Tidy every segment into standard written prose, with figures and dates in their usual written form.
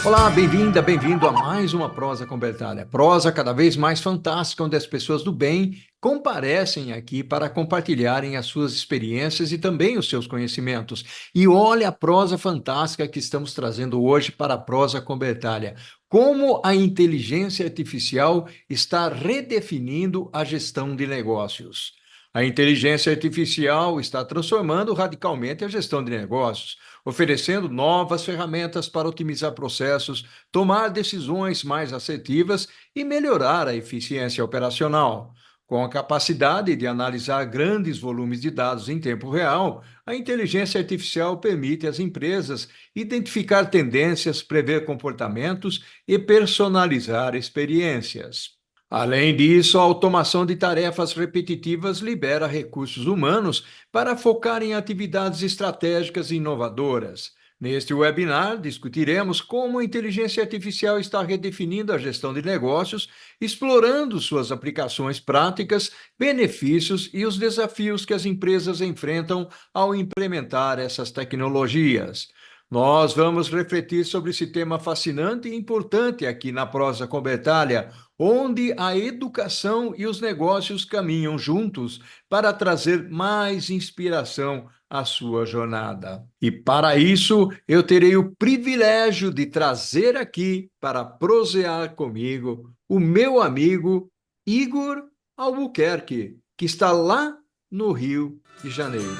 Olá, bem-vinda, bem-vindo a mais uma Prosa com Bertalha. Prosa cada vez mais fantástica, onde as pessoas do bem comparecem aqui para compartilharem as suas experiências e também os seus conhecimentos. E olha a prosa fantástica que estamos trazendo hoje para a Prosa com Bertalha. Como a inteligência artificial está redefinindo a gestão de negócios. A inteligência artificial está transformando radicalmente a gestão de negócios, oferecendo novas ferramentas para otimizar processos, tomar decisões mais assertivas e melhorar a eficiência operacional. Com a capacidade de analisar grandes volumes de dados em tempo real, a inteligência artificial permite às empresas identificar tendências, prever comportamentos e personalizar experiências. Além disso, a automação de tarefas repetitivas libera recursos humanos para focar em atividades estratégicas e inovadoras. Neste webinar, discutiremos como a inteligência artificial está redefinindo a gestão de negócios, explorando suas aplicações práticas, benefícios e os desafios que as empresas enfrentam ao implementar essas tecnologias. Nós vamos refletir sobre esse tema fascinante e importante aqui na Prosa com Bertalha, onde a educação e os negócios caminham juntos para trazer mais inspiração à sua jornada. E para isso, eu terei o privilégio de trazer aqui para prosear comigo o meu amigo Igor Albuquerque, que está lá no Rio de Janeiro.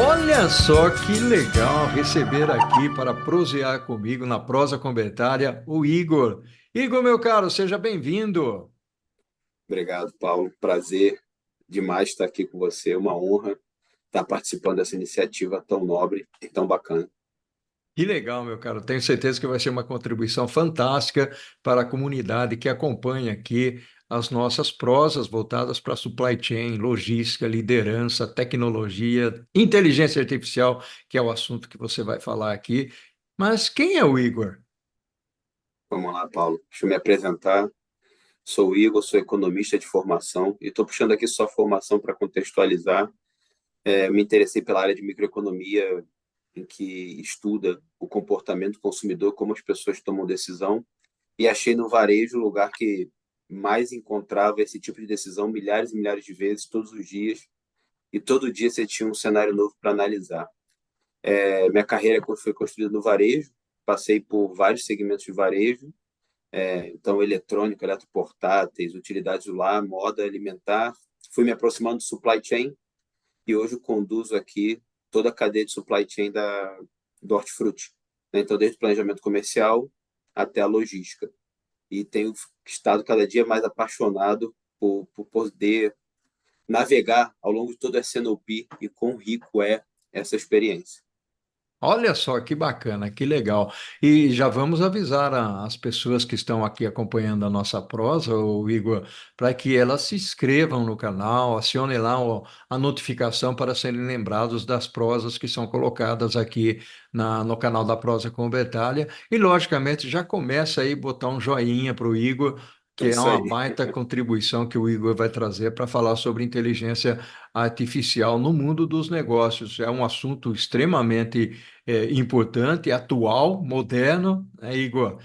Olha só que legal receber aqui para prosear comigo na Prosa Convertária o Igor. Igor, meu caro, seja bem-vindo. Obrigado, Paulo. Prazer demais estar aqui com você. Uma honra estar participando dessa iniciativa tão nobre e tão bacana. Que legal, meu caro. Tenho certeza que vai ser uma contribuição fantástica para a comunidade que acompanha aqui as nossas prosas voltadas para supply chain, logística, liderança, tecnologia, inteligência artificial, que é o assunto que você vai falar aqui. Mas quem é o Igor? Vamos lá, Paulo. Deixa eu me apresentar. Sou o Igor, sou economista de formação e estou puxando aqui só formação para contextualizar. Me interessei pela área de microeconomia, em que estuda o comportamento do consumidor, como as pessoas tomam decisão, e achei no varejo o lugar que mais encontrava esse tipo de decisão milhares e milhares de vezes, todos os dias, e todo dia você tinha um cenário novo para analisar. Minha carreira foi construída no varejo, passei por vários segmentos de varejo, então eletrônica, eletroportáteis, utilidades do lar, moda, alimentar. Fui me aproximando do supply chain e hoje eu conduzo aqui toda a cadeia de supply chain do hortifruti, né? Então, desde o planejamento comercial até a logística. E tenho estado cada dia mais apaixonado por poder navegar ao longo de todo o S&OP e quão rico é essa experiência. Olha só que bacana, que legal. E já vamos avisar as pessoas que estão aqui acompanhando a nossa prosa, o Igor, para que elas se inscrevam no canal, acionem lá a notificação para serem lembrados das prosas que são colocadas aqui no canal da Prosa com Bertalha. E, logicamente, já começa aí a botar um joinha para o Igor, É que é isso uma aí. baita contribuição que o Igor vai trazer para falar sobre inteligência artificial no mundo dos negócios. É um assunto extremamente importante, atual, moderno, né, Igor?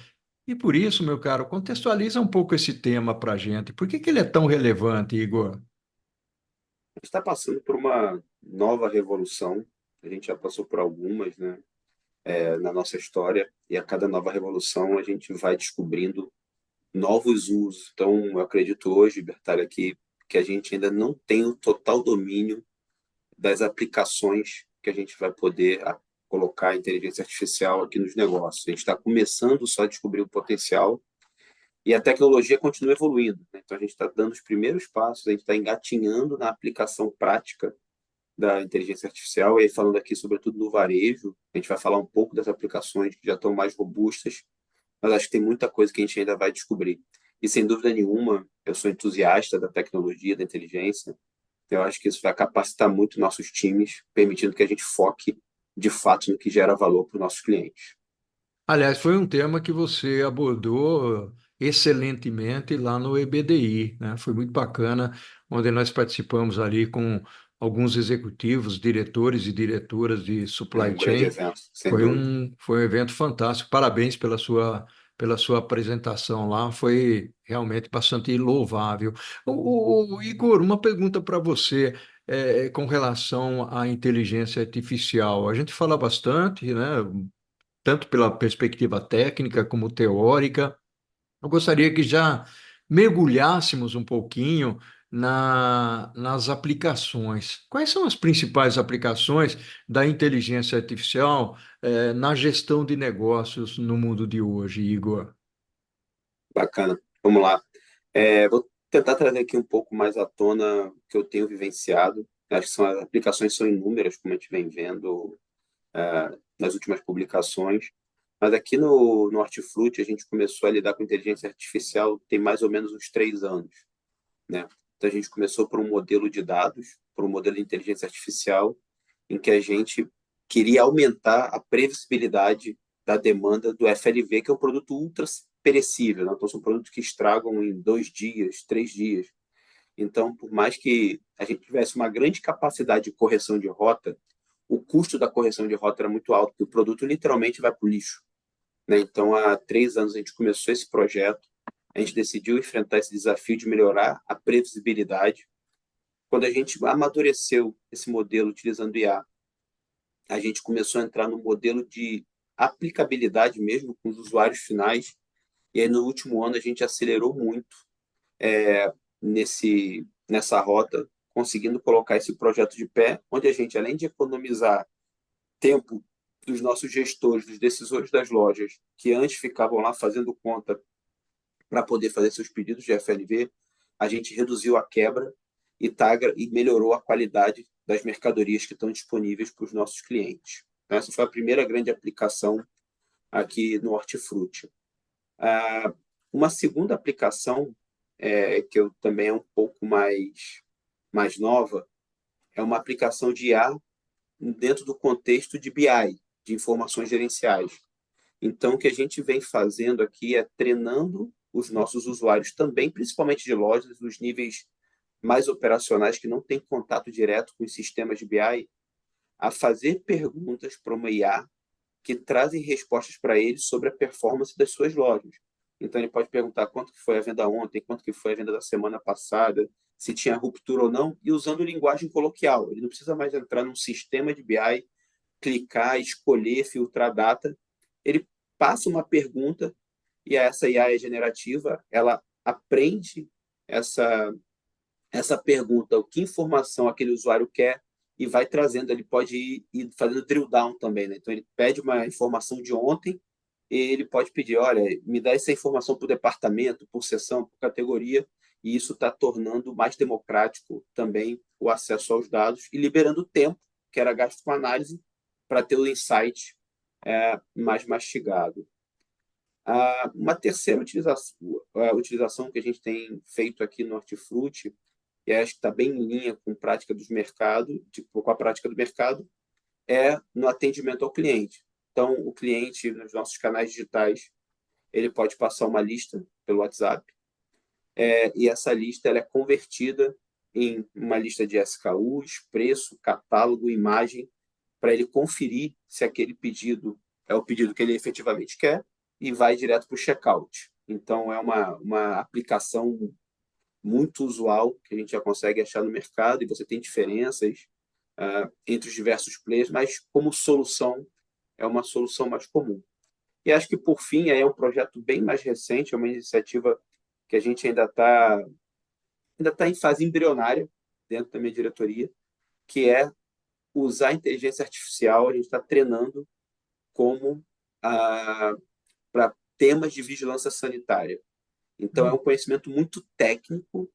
E por isso, meu caro, contextualiza um pouco esse tema para a gente. Por que que ele é tão relevante, Igor? A gente está passando por uma nova revolução. A gente já passou por algumas, né, na nossa história, e a cada nova revolução a gente vai descobrindo novos usos. Então, eu acredito hoje, Bertalha, que a gente ainda não tem o total domínio das aplicações que a gente vai poder colocar a inteligência artificial aqui nos negócios. A gente está começando só a descobrir o potencial e a tecnologia continua evoluindo, né? Então, a gente está dando os primeiros passos, a gente está engatinhando na aplicação prática da inteligência artificial, e aí falando aqui sobretudo no varejo, a gente vai falar um pouco das aplicações que já estão mais robustas, mas acho que tem muita coisa que a gente ainda vai descobrir. E sem dúvida nenhuma, eu sou entusiasta da tecnologia, da inteligência, então eu acho que isso vai capacitar muito nossos times, permitindo que a gente foque de fato no que gera valor para os nossos clientes. Aliás, foi um tema que você abordou excelentemente lá no EBDI, né? Foi muito bacana, onde nós participamos ali com alguns executivos, diretores e diretoras de É supply um grande chain. evento, sem dúvida. Foi um evento fantástico. Parabéns pela sua apresentação lá. Foi realmente bastante louvável. Igor, uma pergunta para você com relação à inteligência artificial. A gente fala bastante, né? Tanto pela perspectiva técnica como teórica. Eu gostaria que já mergulhássemos um pouquinho nas aplicações. Quais são as principais aplicações da inteligência artificial, na gestão de negócios no mundo de hoje, Igor? Bacana. Vamos lá. Vou tentar trazer aqui um pouco mais à tona o que eu tenho vivenciado. Acho que as aplicações são inúmeras, como a gente vem vendo nas últimas publicações. Mas aqui no Hortifruti, a gente começou a lidar com inteligência artificial tem mais ou menos uns 3 anos, né? Então, a gente começou por um modelo de dados, por um modelo de inteligência artificial, em que a gente queria aumentar a previsibilidade da demanda do FLV, que é um produto ultra perecível, né? Então, são produtos que estragam em 2 dias, 3 dias. Então, por mais que a gente tivesse uma grande capacidade de correção de rota, o custo da correção de rota era muito alto, porque o produto literalmente vai para o lixo, né? Então, há 3 anos a gente começou esse projeto, a gente decidiu enfrentar esse desafio de melhorar a previsibilidade. Quando a gente amadureceu esse modelo utilizando IA, a gente começou a entrar no modelo de aplicabilidade mesmo com os usuários finais, e aí no último ano a gente acelerou muito nessa rota, conseguindo colocar esse projeto de pé, onde a gente, além de economizar tempo dos nossos gestores, dos decisores das lojas, que antes ficavam lá fazendo conta para poder fazer seus pedidos de FLV, a gente reduziu a quebra e melhorou a qualidade das mercadorias que estão disponíveis para os nossos clientes. Então, essa foi a primeira grande aplicação aqui no Hortifruti. Uma segunda aplicação, que eu também é um pouco mais nova, é uma aplicação de IA dentro do contexto de BI, de informações gerenciais. Então, o que a gente vem fazendo aqui é treinando os nossos usuários também, principalmente de lojas, nos níveis mais operacionais, que não têm contato direto com os sistemas de BI, a fazer perguntas para uma IA que trazem respostas para eles sobre a performance das suas lojas. Então, ele pode perguntar quanto que foi a venda ontem, quanto que foi a venda da semana passada, se tinha ruptura ou não, e usando linguagem coloquial. Ele não precisa mais entrar num sistema de BI, clicar, escolher, filtrar data. Ele passa uma pergunta e essa IA é generativa, ela aprende essa pergunta, o que informação aquele usuário quer e vai trazendo, ele pode ir fazendo drill down também, né? Então ele pede uma informação de ontem e ele pode pedir, olha, me dá essa informação por departamento, por seção, por categoria, e isso está tornando mais democrático também o acesso aos dados e liberando tempo que era gasto com análise para ter o insight mais mastigado. Uma terceira utilização que a gente tem feito aqui no Hortifruti, e acho que está bem em linha com a prática dos mercados, com a prática do mercado, é no atendimento ao cliente. Então, o cliente, nos nossos canais digitais, ele pode passar uma lista pelo WhatsApp, e essa lista ela é convertida em uma lista de SKUs, preço, catálogo, imagem, para ele conferir se aquele pedido é o pedido que ele efetivamente quer e vai direto para o checkout. Então, é uma aplicação muito usual que a gente já consegue achar no mercado e você tem diferenças entre os diversos players, mas como solução, é uma solução mais comum. E acho que, por fim, aí é um projeto bem mais recente, é uma iniciativa que a gente ainda tá em fase embrionária dentro da minha diretoria, que é usar a inteligência artificial, a gente está treinando como para temas de vigilância sanitária. Então, é um conhecimento muito técnico,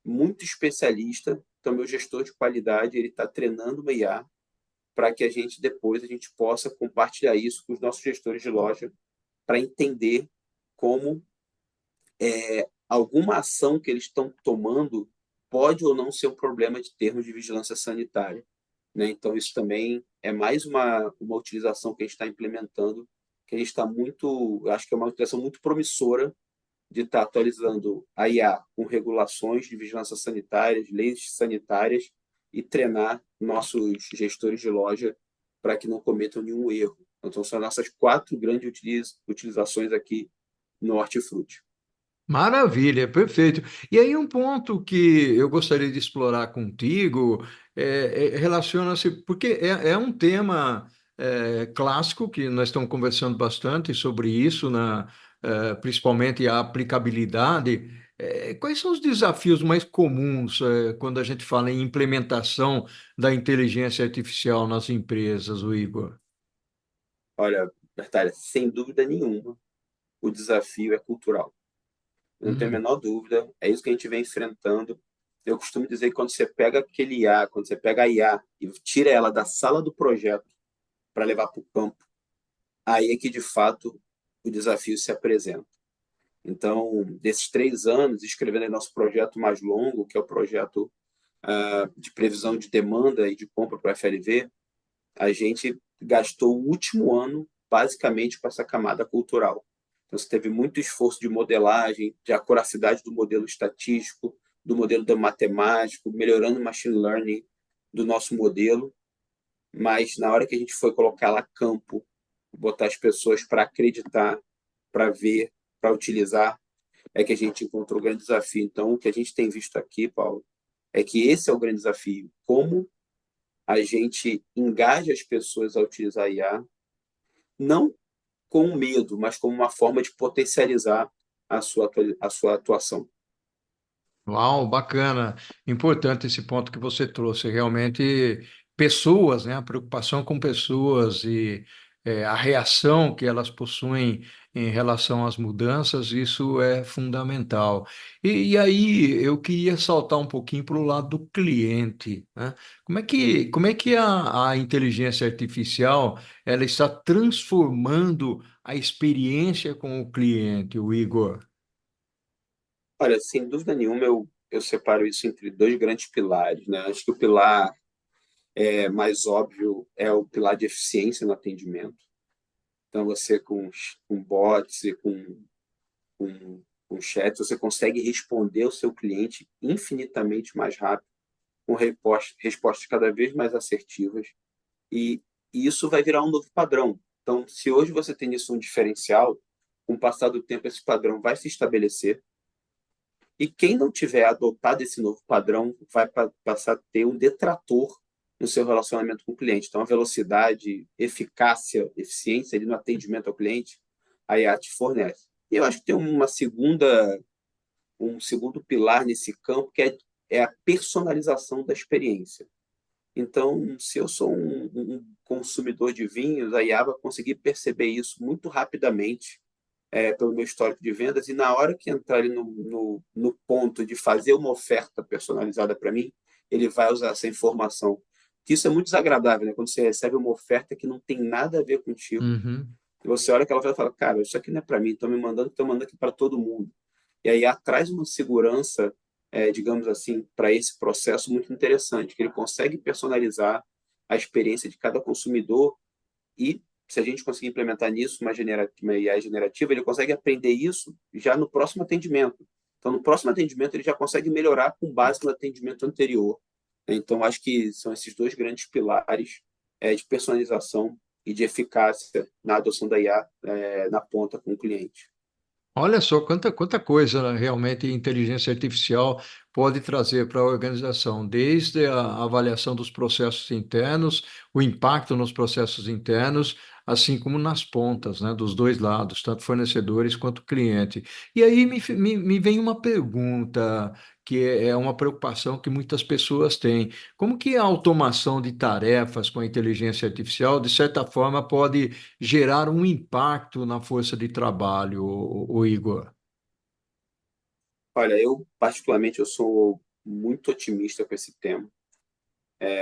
muito especialista. Então, meu gestor de qualidade ele está treinando uma IA para que depois a gente possa compartilhar isso com os nossos gestores de loja para entender como alguma ação que eles estão tomando pode ou não ser um problema de termos de vigilância sanitária, né? Então, isso também é mais uma utilização que a gente está implementando, que a gente está acho que é uma utilização muito promissora de estar atualizando a IA com regulações de vigilância sanitária, leis sanitárias, e treinar nossos gestores de loja para que não cometam nenhum erro. Então, são nossas 4 grandes utilizações aqui no Hortifruti. Maravilha, perfeito. E aí um ponto que eu gostaria de explorar contigo relaciona-se, porque é um tema clássico que nós estamos conversando bastante sobre isso, principalmente a aplicabilidade. Quais são os desafios mais comuns quando a gente fala em implementação da inteligência artificial nas empresas, o Igor? Olha, Bertalha, sem dúvida nenhuma, o desafio é cultural. Eu não tenho a Hum. menor dúvida, é isso que a gente vem enfrentando. Eu costumo dizer que quando você pega aquele IA, quando você pega a IA e tira ela da sala do projeto para levar para o campo, aí é que de fato o desafio se apresenta. Então, desses 3 anos, escrevendo aí nosso projeto mais longo, que é o projeto de previsão de demanda e de compra para a FLV, a gente gastou o último ano basicamente com essa camada cultural. Então, você teve muito esforço de modelagem, de acuracidade do modelo estatístico, do modelo do matemático, melhorando o machine learning do nosso modelo, mas na hora que a gente foi colocar lá campo, botar as pessoas para acreditar, para ver, para utilizar, é que a gente encontrou o grande desafio. Então, o que a gente tem visto aqui, Paulo, é que esse é o grande desafio. Como a gente engaja as pessoas a utilizar a IA, não com medo, mas como uma forma de potencializar a sua atuação. Uau, bacana. Importante esse ponto que você trouxe. Realmente, pessoas, né? A preocupação com pessoas e a reação que elas possuem em relação às mudanças, isso é fundamental. E aí, eu queria saltar um pouquinho para o lado do cliente, né? Como é que a inteligência artificial ela está transformando a experiência com o cliente, o Igor? Olha, sem dúvida nenhuma, eu separo isso entre 2 grandes pilares, né? Acho que o pilar mais óbvio é o pilar de eficiência no atendimento. Então, você com bots e com chat, você consegue responder o seu cliente infinitamente mais rápido, com respostas cada vez mais assertivas, e, e isso vai virar um novo padrão. Então, se hoje você tem isso um diferencial, com o passar do tempo esse padrão vai se estabelecer, e quem não tiver adotado esse novo padrão vai passar a ter um detrator no seu relacionamento com o cliente. Então, a velocidade, eficácia, eficiência ali no atendimento ao cliente, a IA te fornece. E eu acho que tem um segundo pilar nesse campo, que é a personalização da experiência. Então, se eu sou um consumidor de vinhos, a IA vai conseguir perceber isso muito rapidamente pelo meu histórico de vendas, e na hora que entrar ele no ponto de fazer uma oferta personalizada para mim, ele vai usar essa informação. Que isso é muito desagradável, né? Quando você recebe uma oferta que não tem nada a ver contigo, Uhum. e você olha aquela oferta e fala, cara, isso aqui não é para mim, estão mandando aqui para todo mundo. E aí traz uma segurança, digamos assim, para esse processo muito interessante, que ele consegue personalizar a experiência de cada consumidor, e se a gente conseguir implementar nisso uma IA generativa, ele consegue aprender isso já no próximo atendimento. Então, no próximo atendimento, ele já consegue melhorar com base no atendimento anterior. Então, acho que são esses 2 grandes pilares de personalização e de eficácia na adoção da IA na ponta com o cliente. Olha só quanta coisa, né, realmente a inteligência artificial pode trazer para a organização, desde a avaliação dos processos internos, o impacto nos processos internos, assim como nas pontas, né, dos dois lados, tanto fornecedores quanto cliente. E aí me vem uma pergunta, que é uma preocupação que muitas pessoas têm. Como que a automação de tarefas com a inteligência artificial, de certa forma, pode gerar um impacto na força de trabalho, o Igor? Olha, eu particularmente eu sou muito otimista com esse tema.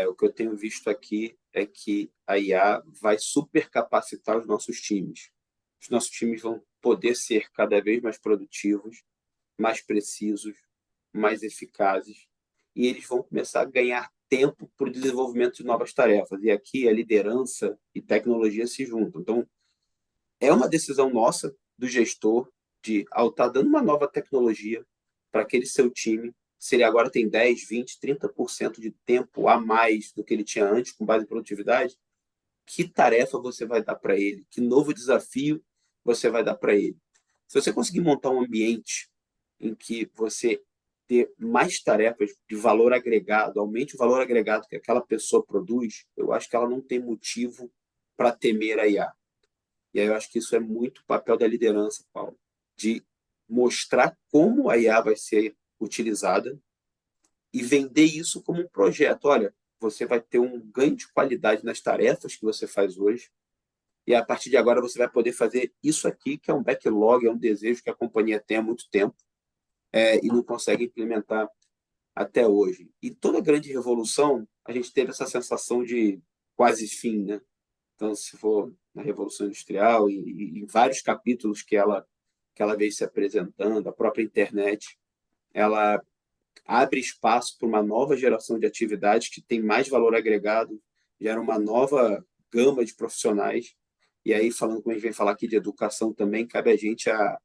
O que eu tenho visto aqui é que a IA vai supercapacitar os nossos times. Os nossos times vão poder ser cada vez mais produtivos, mais precisos, mais eficazes, e eles vão começar a ganhar tempo para o desenvolvimento de novas tarefas. E aqui a liderança e tecnologia se juntam. Então, é uma decisão nossa, do gestor, de, ao estar dando uma nova tecnologia para aquele seu time, se ele agora tem 10, 20, 30% de tempo a mais do que ele tinha antes, com base em produtividade, que tarefa você vai dar para ele? Que novo desafio você vai dar para ele? Se você conseguir montar um ambiente em que você ter mais tarefas de valor agregado, aumente o valor agregado que aquela pessoa produz, eu acho que ela não tem motivo para temer a IA. E aí eu acho que isso é muito papel da liderança, Paulo, de mostrar como a IA vai ser utilizada e vender isso como um projeto. Olha, você vai ter um ganho de qualidade nas tarefas que você faz hoje, e a partir de agora você vai poder fazer isso aqui, que é um backlog, é um desejo que a companhia tem há muito tempo, e não consegue implementar até hoje. E toda grande revolução, a gente teve essa sensação de quase fim, né? Então, se for na Revolução Industrial, em vários capítulos que ela veio se apresentando, a própria internet, ela abre espaço para uma nova geração de atividades que tem mais valor agregado, gera uma nova gama de profissionais. E aí, falando como a gente vem falar aqui de educação também, cabe a gente a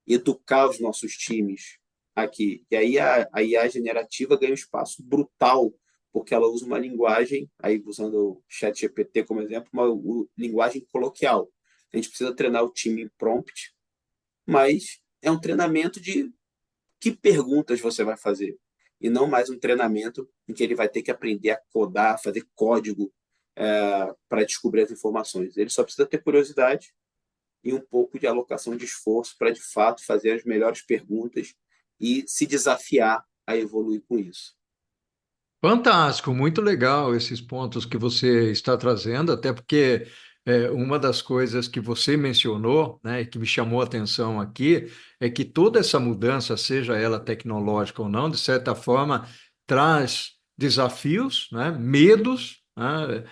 educar os nossos times aqui. E aí a IA generativa ganha um espaço brutal, porque ela usa uma linguagem, aí usando o ChatGPT como exemplo, uma linguagem coloquial. A gente precisa treinar o time em prompt, mas é um treinamento de que perguntas você vai fazer, e não mais um treinamento em que ele vai ter que aprender a codar, fazer código para descobrir as informações. Ele só precisa ter curiosidade e um pouco de alocação de esforço para, de fato, fazer as melhores perguntas e se desafiar a evoluir com isso. Fantástico, muito legal esses pontos que você está trazendo, até porque uma das coisas que você mencionou, né, e que me chamou a atenção aqui, é que toda essa mudança, seja ela tecnológica ou não, de certa forma, traz desafios, né, medos, né,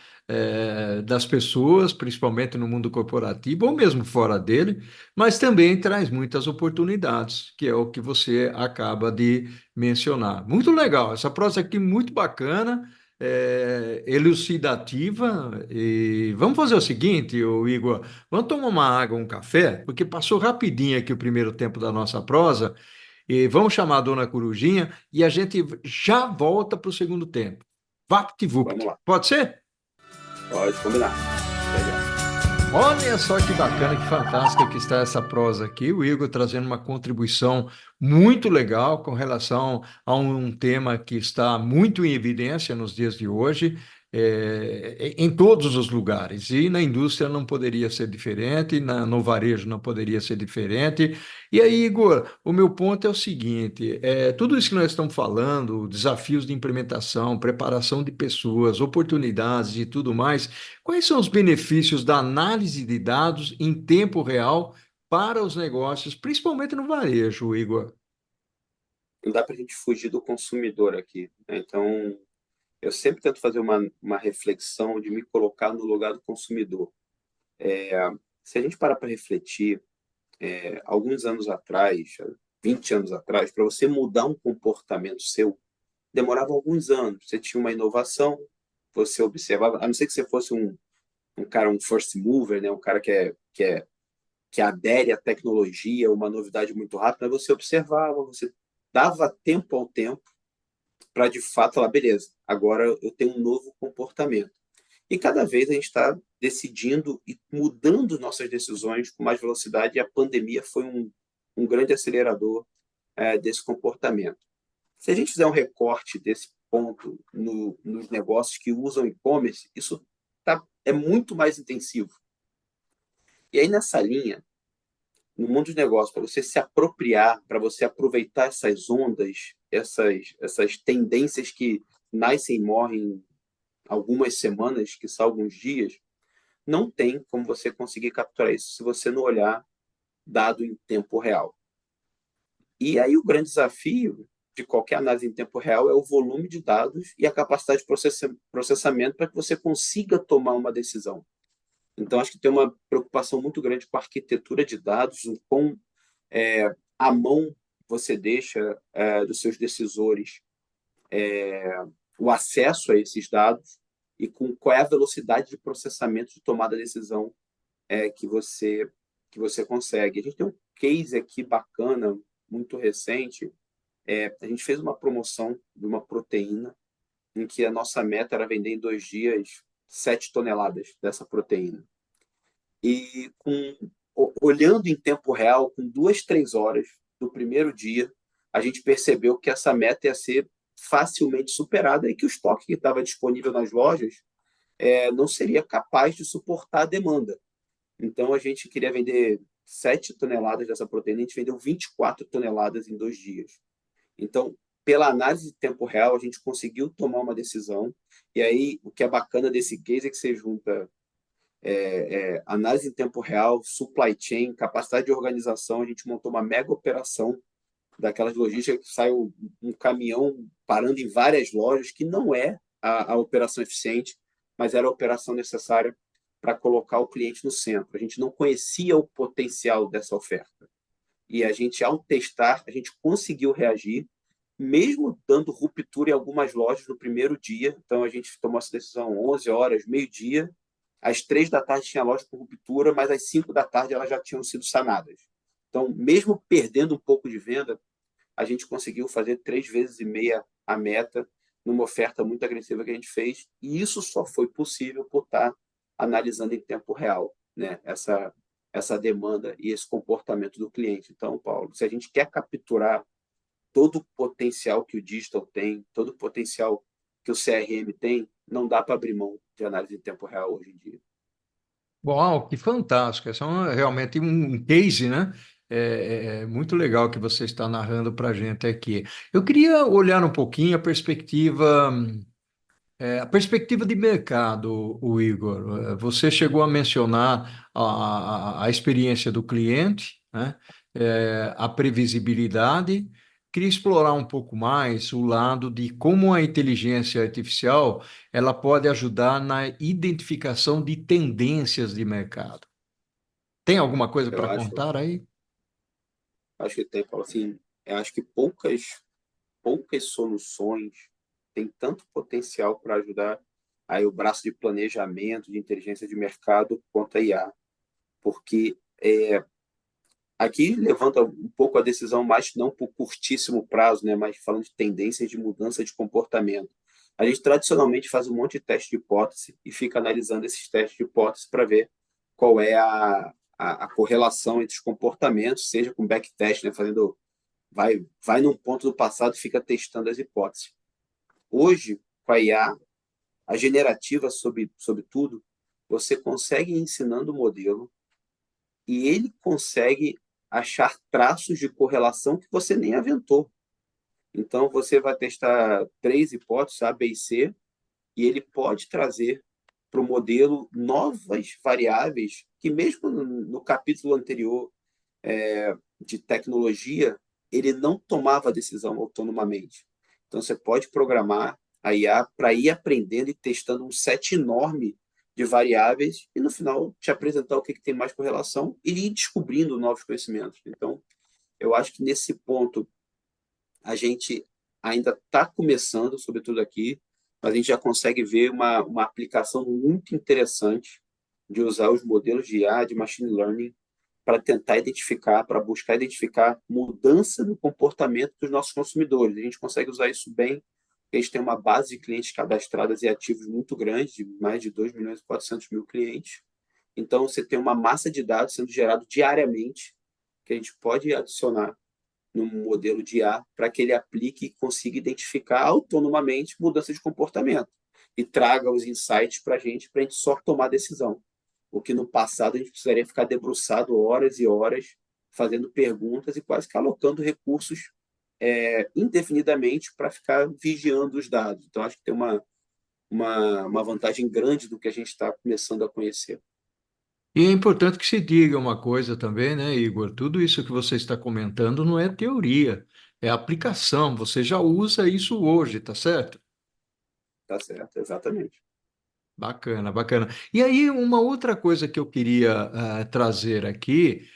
das pessoas, principalmente no mundo corporativo ou mesmo fora dele, mas também traz muitas oportunidades, que é o que você acaba de mencionar. Muito legal, essa prosa aqui muito bacana, elucidativa. E vamos fazer o seguinte, ô Igor, vamos tomar uma água, um café, porque passou rapidinho aqui o primeiro tempo da nossa prosa, e vamos chamar a dona Corujinha e a gente já volta para o segundo tempo. Vamos Vapt-vupt. lá, Pode ser? pode combinar. Até já. Olha só que bacana, que fantástica que está essa prosa aqui. O Igor trazendo uma contribuição muito legal com relação a um tema que está muito em evidência nos dias de hoje, em todos os lugares. E na indústria não poderia ser diferente, no varejo não poderia ser diferente. E aí, Igor, o meu ponto é o seguinte: tudo isso que nós estamos falando, desafios de implementação, preparação de pessoas, oportunidades e tudo mais. Quais são os benefícios da análise de dados em tempo real para os negócios, principalmente no varejo, Igor? Não dá para a gente fugir do consumidor aqui, né? Então, eu sempre tento fazer uma reflexão de me colocar no lugar do consumidor. Se a gente parar para refletir, alguns anos atrás, 20 anos atrás, para você mudar um comportamento seu, demorava alguns anos. Você tinha uma inovação, você observava, a não ser que você fosse um cara, um first mover, né? Um cara que adere à tecnologia, uma novidade muito rápida, você observava, você dava tempo ao tempo para, de fato, falar, beleza, agora eu tenho um novo comportamento. E cada vez a gente está decidindo e mudando nossas decisões com mais velocidade, e a pandemia foi um grande acelerador desse comportamento. Se a gente fizer um recorte desse ponto nos negócios que usam e-commerce, isso é muito mais intensivo. E aí, nessa linha, no mundo dos negócios, para você se apropriar, para você aproveitar essas ondas, essas tendências que nascem e morrem em algumas semanas, que são alguns dias, não tem como você conseguir capturar isso se você não olhar dado em tempo real. E aí o grande desafio de qualquer análise em tempo real é o volume de dados e a capacidade de processamento para que você consiga tomar uma decisão. Então, acho que tem uma preocupação muito grande com a arquitetura de dados, com a mão você deixa dos seus decisores o acesso a esses dados e com qual é a velocidade de processamento de tomada de decisão que você consegue. A gente tem um case aqui bacana, muito recente, A gente fez uma promoção de uma proteína em que a nossa meta era vender em 2 dias 7 toneladas dessa proteína. E olhando em tempo real, com 2, 3 horas do primeiro dia, a gente percebeu que essa meta ia ser facilmente superada e que o estoque que estava disponível nas lojas não seria capaz de suportar a demanda. Então, a gente queria vender 7 toneladas dessa proteína, a gente vendeu 24 toneladas em 2 dias. Então, pela análise de tempo real, a gente conseguiu tomar uma decisão. E aí, o que é bacana desse case é que você junta análise em tempo real, supply chain, capacidade de organização. A gente montou uma mega operação daquelas logísticas que sai um caminhão parando em várias lojas, que não é a operação eficiente, mas era a operação necessária para colocar o cliente no centro. A gente não conhecia o potencial dessa oferta. E a gente, ao testar, a gente conseguiu reagir, mesmo dando ruptura em algumas lojas no primeiro dia. Então, a gente tomou essa decisão 11 horas, meio-dia. Às 3 da tarde tinha loja com ruptura, mas às 5 da tarde elas já tinham sido sanadas. Então, mesmo perdendo um pouco de venda, a gente conseguiu fazer 3 vezes e meia a meta numa oferta muito agressiva que a gente fez. E isso só foi possível por estar analisando em tempo real, né? Essa demanda e esse comportamento do cliente. Então, Paulo, se a gente quer capturar todo o potencial que o digital tem, todo o potencial que o CRM tem, não dá para abrir mão de análise em tempo real hoje em dia. Uau, que fantástico! Esse é realmente um case, né? É muito legal que você está narrando para a gente aqui. Eu queria olhar um pouquinho a perspectiva de mercado, o Igor. Você chegou a mencionar a experiência do cliente, né? A previsibilidade. Queria explorar um pouco mais o lado de como a inteligência artificial ela pode ajudar na identificação de tendências de mercado. Tem alguma coisa Eu para acho, contar aí? acho que tem, Paulo, assim, eu acho que poucas soluções têm tanto potencial para ajudar aí o braço de planejamento, de inteligência de mercado quanto a IA, porque aqui levanta um pouco a decisão, mas não por curtíssimo prazo, né, mas falando de tendências de mudança de comportamento. A gente tradicionalmente faz um monte de teste de hipótese e fica analisando esses testes de hipótese para ver qual é a correlação entre os comportamentos, seja com backtest, né, fazendo vai num ponto do passado e fica testando as hipóteses. Hoje, com a IA, a generativa sobre tudo, você consegue ir ensinando o modelo e ele consegue achar traços de correlação que você nem aventou. Então, você vai testar 3 hipóteses, A, B e C, e ele pode trazer para o modelo novas variáveis que, mesmo no capítulo anterior de tecnologia, ele não tomava decisão autonomamente. Então, você pode programar a IA para ir aprendendo e testando um set enorme de variáveis e, no final, te apresentar o que tem mais correlação e ir descobrindo novos conhecimentos. Então, eu acho que nesse ponto a gente ainda está começando, sobretudo aqui, mas a gente já consegue ver uma aplicação muito interessante de usar os modelos de IA, de machine learning, para tentar identificar, para buscar identificar mudança no comportamento dos nossos consumidores. A gente consegue usar isso bem, porque a gente tem uma base de clientes cadastradas e ativos muito grande, de mais de 2.400.000 clientes. Então, você tem uma massa de dados sendo gerado diariamente, que a gente pode adicionar no modelo de IA para que ele aplique e consiga identificar autonomamente mudança de comportamento e traga os insights para a gente só tomar decisão. O que no passado a gente precisaria ficar debruçado horas e horas fazendo perguntas e quase que alocando recursos indefinidamente para ficar vigiando os dados. Então, acho que tem uma vantagem grande do que a gente está começando a conhecer. E é importante que se diga uma coisa também, né, Igor? Tudo isso que você está comentando não é teoria, é aplicação. Você já usa isso hoje, tá certo? Tá certo, exatamente. Bacana, bacana. E aí, uma outra coisa que eu queria trazer aqui,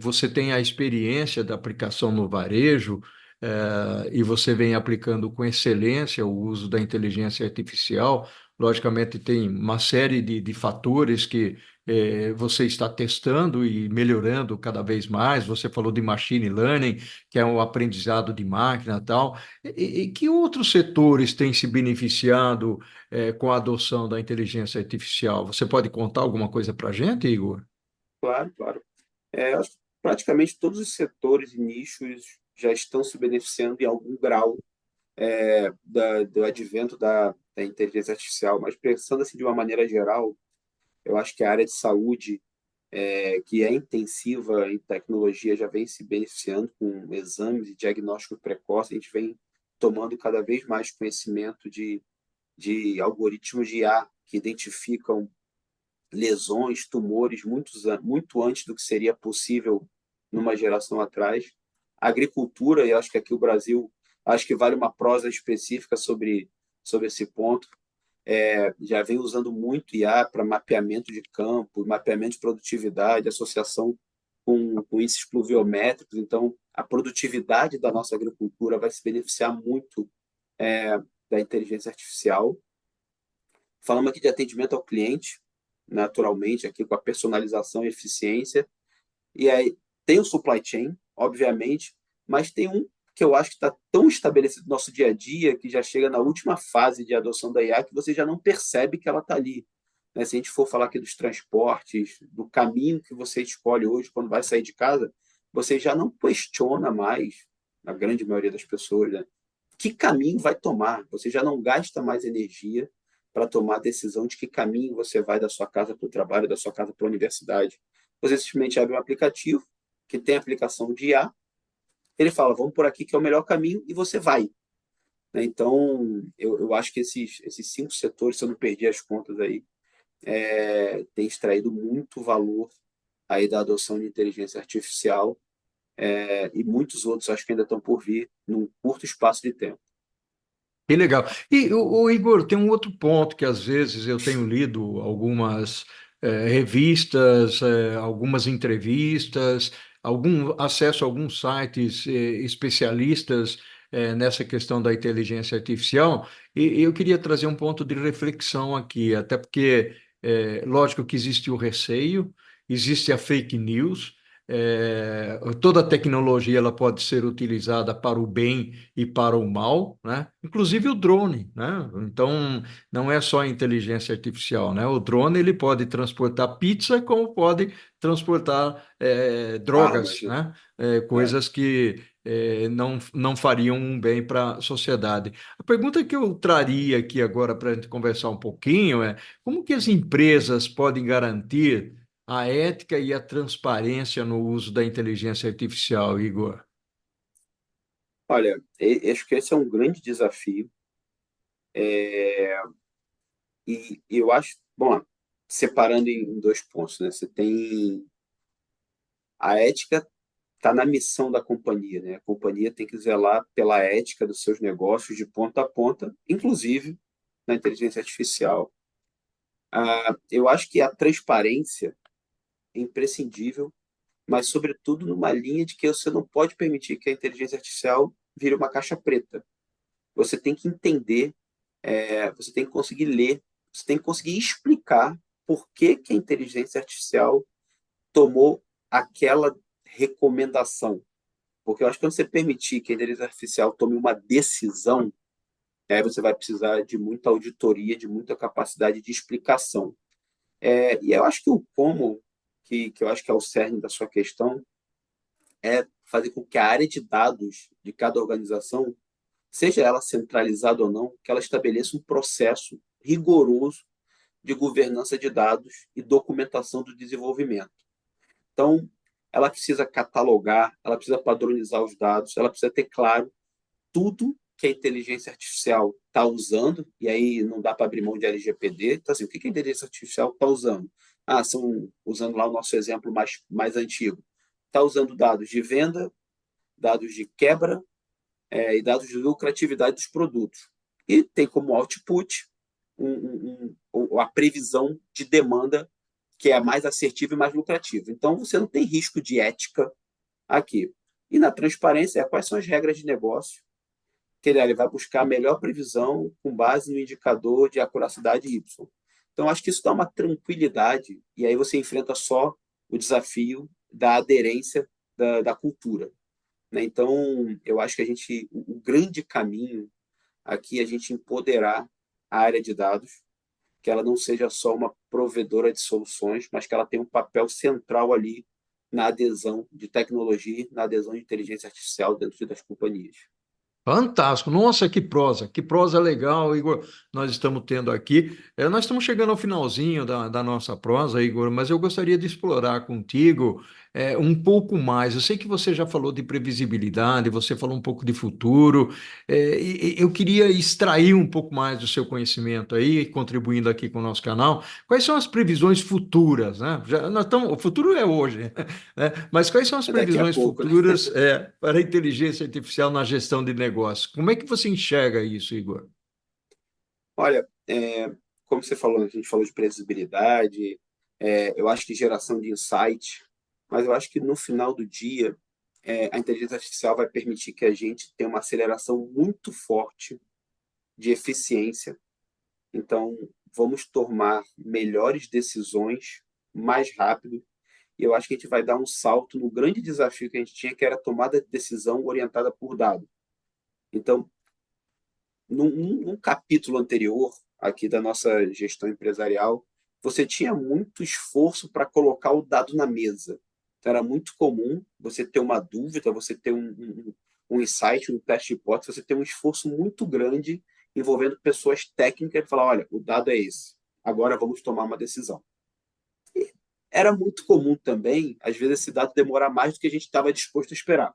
você tem a experiência da aplicação no varejo, e você vem aplicando com excelência o uso da inteligência artificial logicamente tem uma série de fatores que você está testando e melhorando cada vez mais. Você falou de machine learning, que é um aprendizado de máquina e tal. E que outros setores têm se beneficiado com a adoção da inteligência artificial? Você pode contar alguma coisa para a gente, Igor? Claro, claro. Eu acho que praticamente todos os setores e nichos já estão se beneficiando em algum grau do advento da inteligência artificial, mas pensando assim de uma maneira geral, eu acho que a área de saúde, que é intensiva em tecnologia, já vem se beneficiando com exames e diagnóstico precoce. A gente vem tomando cada vez mais conhecimento de algoritmos de IA que identificam lesões, tumores muito antes do que seria possível numa geração atrás. A agricultura, e acho que aqui o Brasil, acho que vale uma prosa específica sobre esse ponto, já vem usando muito IA para mapeamento de campo, mapeamento de produtividade, associação com índices pluviométricos. Então, a produtividade da nossa agricultura vai se beneficiar muito da inteligência artificial. Falamos aqui de atendimento ao cliente, naturalmente, aqui com a personalização e eficiência. E aí tem o supply chain, obviamente, mas tem um que eu acho que está tão estabelecido no nosso dia a dia que já chega na última fase de adoção da IA que você já não percebe que ela está ali. Né? Se a gente for falar aqui dos transportes, do caminho que você escolhe hoje quando vai sair de casa, você já não questiona mais, na grande maioria das pessoas, né? Que caminho vai tomar. Você já não gasta mais energia para tomar a decisão de que caminho você vai da sua casa para o trabalho, da sua casa para a universidade. Você simplesmente abre um aplicativo que tem aplicação de IA, ele fala, vamos por aqui que é o melhor caminho, e você vai. Né? Então, eu acho que esses 5 setores, se eu não perdi as contas aí, têm extraído muito valor aí da adoção de inteligência artificial, e muitos outros acho que ainda estão por vir num curto espaço de tempo. Que legal. E o Igor, tem um outro ponto que às vezes eu tenho lido algumas revistas, algumas entrevistas, algum acesso a alguns sites especialistas nessa questão da inteligência artificial, e eu queria trazer um ponto de reflexão aqui, até porque, lógico que existe o receio, existe a fake news. Toda tecnologia ela pode ser utilizada para o bem e para o mal, né? Inclusive o drone, né? Então, não é só a inteligência artificial, né? O drone ele pode transportar pizza, como pode transportar Armas, drogas, né? né? É. Coisas que não fariam um bem para a sociedade. A pergunta que eu traria aqui agora para a gente conversar um pouquinho é como que as empresas podem garantir a ética e a transparência no uso da inteligência artificial, Igor? Olha, acho que esse é um grande desafio. E eu acho, bom, separando em 2 pontos, né? Você tem a ética, está na missão da companhia, né? A companhia tem que zelar pela ética dos seus negócios de ponta a ponta, inclusive na inteligência artificial. Eu acho que a transparência é imprescindível, mas sobretudo numa linha de que você não pode permitir que a inteligência artificial vire uma caixa preta. Você tem que entender, você tem que conseguir ler, você tem que conseguir explicar por que a inteligência artificial tomou aquela recomendação. Porque eu acho que quando você permitir que a inteligência artificial tome uma decisão, aí você vai precisar de muita auditoria, de muita capacidade de explicação. E eu acho que o como, que eu acho que é o cerne da sua questão, é fazer com que a área de dados de cada organização, seja ela centralizada ou não, que ela estabeleça um processo rigoroso de governança de dados e documentação do desenvolvimento. Então, ela precisa catalogar, ela precisa padronizar os dados, ela precisa ter claro tudo que a inteligência artificial está usando, e aí não dá para abrir mão de LGPD. Então, assim, o que a inteligência artificial está usando? São usando lá o nosso exemplo mais antigo. Está usando dados de venda, dados de quebra, e dados de lucratividade dos produtos. E tem como output a previsão de demanda que é mais assertiva e mais lucrativa. Então, você não tem risco de ética aqui. E na transparência, quais são as regras de negócio ele vai buscar a melhor previsão com base no indicador de acuracidade Y. Então, acho que isso dá uma tranquilidade, e aí você enfrenta só o desafio da aderência da cultura. Né? Então, eu acho que o grande caminho aqui é a gente empoderar a área de dados, que ela não seja só uma provedora de soluções, mas que ela tenha um papel central ali na adesão de tecnologia, na adesão de inteligência artificial dentro das companhias. Fantástico. Nossa, que prosa legal, Igor. Nós estamos tendo aqui. Nós estamos chegando ao finalzinho da nossa prosa, Igor, mas eu gostaria de explorar contigo um pouco mais. Eu sei que você já falou de previsibilidade, você falou um pouco de futuro, e eu queria extrair um pouco mais do seu conhecimento aí, contribuindo aqui com o nosso canal. Quais são as previsões futuras, né? O futuro é hoje, né? Mas quais são as É daqui a previsões pouco, né? futuras para a inteligência artificial na gestão de negócios? Como é que você enxerga isso, Igor? Olha, como você falou, a gente falou de previsibilidade, eu acho que geração de insight, mas eu acho que no final do dia, a inteligência artificial vai permitir que a gente tenha uma aceleração muito forte de eficiência. Então, vamos tomar melhores decisões mais rápido. E eu acho que a gente vai dar um salto no grande desafio que a gente tinha, que era a tomada de decisão orientada por dado. Então, num capítulo anterior aqui da nossa gestão empresarial, você tinha muito esforço para colocar o dado na mesa. Então, era muito comum você ter uma dúvida, você ter um insight, um teste de hipótese, você ter um esforço muito grande envolvendo pessoas técnicas e falar, olha, o dado é esse, agora vamos tomar uma decisão. E era muito comum também, às vezes, esse dado demorar mais do que a gente estava disposto a esperar.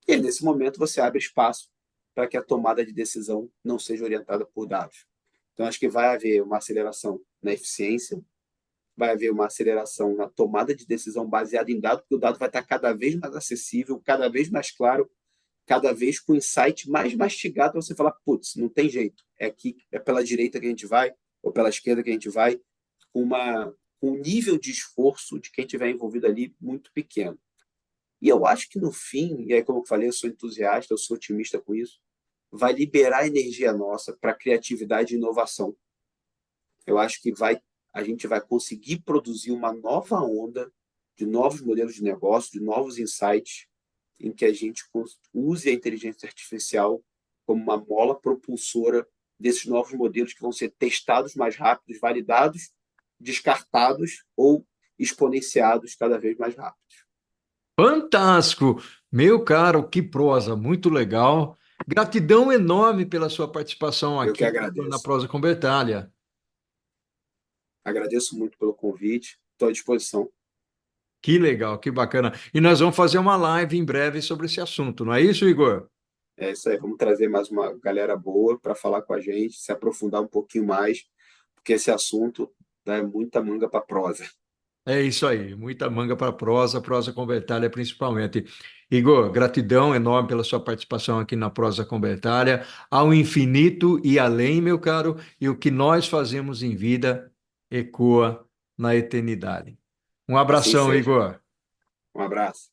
E aí, nesse momento, você abre espaço para que a tomada de decisão não seja orientada por dados. Então, acho que vai haver uma aceleração na eficiência, vai haver uma aceleração na tomada de decisão baseada em dados, porque o dado vai estar cada vez mais acessível, cada vez mais claro, cada vez com insight mais mastigado para você falar, putz, não tem jeito, é aqui, é pela direita que a gente vai, ou pela esquerda que a gente vai, com um nível de esforço de quem estiver envolvido ali muito pequeno. E eu acho que no fim, e aí como eu falei, eu sou entusiasta, eu sou otimista com isso, vai liberar energia nossa para criatividade e inovação. Eu acho que a gente vai conseguir produzir uma nova onda de novos modelos de negócio, de novos insights, em que a gente use a inteligência artificial como uma mola propulsora desses novos modelos que vão ser testados mais rápidos, validados, descartados ou exponenciados cada vez mais rápido. Fantástico! Meu caro, que prosa, muito legal. Gratidão enorme pela sua participação Eu que aqui na agradeço. Prosa com Bertalha. Agradeço muito pelo convite, estou à disposição. Que legal, que bacana. E nós vamos fazer uma live em breve sobre esse assunto, não é isso, Igor? É isso aí, vamos trazer mais uma galera boa para falar com a gente, se aprofundar um pouquinho mais, porque esse assunto dá muita manga para prosa. É isso aí, muita manga para prosa, prosa com Bertalha principalmente. Igor, gratidão enorme pela sua participação aqui na Prosa com Bertalha, ao infinito e além, meu caro, e o que nós fazemos em vida ecoa na eternidade. Um Assim abração, seja. Igor. Um abraço.